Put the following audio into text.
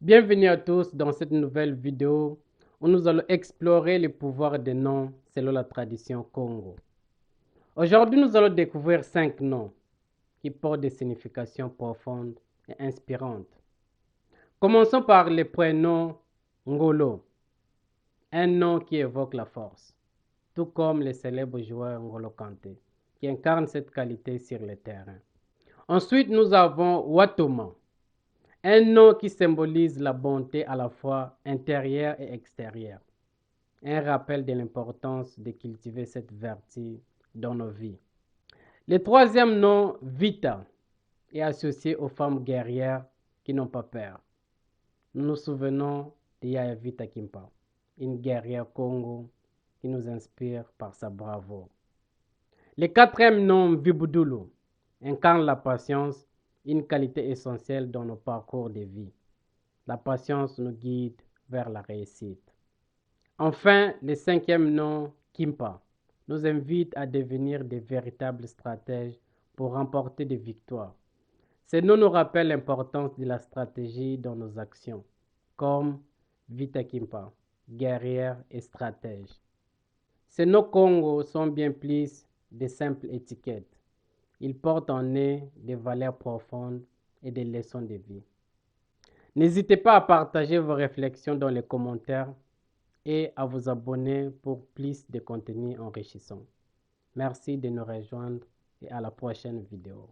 Bienvenue à tous dans cette nouvelle vidéo où nous allons explorer le pouvoir des noms selon la tradition Congo. Aujourd'hui, nous allons découvrir 5 noms qui portent des significations profondes et inspirantes. Commençons par le prénom Ngolo, un nom qui évoque la force, tout comme le célèbre joueur Ngolo Kanté, qui incarne cette qualité sur le terrain. Ensuite, nous avons Watoma, un nom qui symbolise la bonté à la fois intérieure et extérieure. Un rappel de l'importance de cultiver cette vertu dans nos vies. Le troisième nom, Vita, est associé aux femmes guerrières qui n'ont pas peur. Nous nous souvenons de Yaya Vita Kimpa, une guerrière Congo qui nous inspire par sa bravoure. Le quatrième nom, Vibudulu, incarne la patience, une qualité essentielle dans nos parcours de vie. La patience nous guide vers la réussite. Enfin, le cinquième nom, Kimpa, nous invite à devenir de véritables stratèges pour remporter des victoires. Ce nom nous rappelle l'importance de la stratégie dans nos actions, comme Vita Kimpa, guerrière et stratège. Ces noms Congo sont bien plus de simples étiquettes. Ils portent en eux des valeurs profondes et des leçons de vie. N'hésitez pas à partager vos réflexions dans les commentaires et à vous abonner pour plus de contenu enrichissant. Merci de nous rejoindre et à la prochaine vidéo.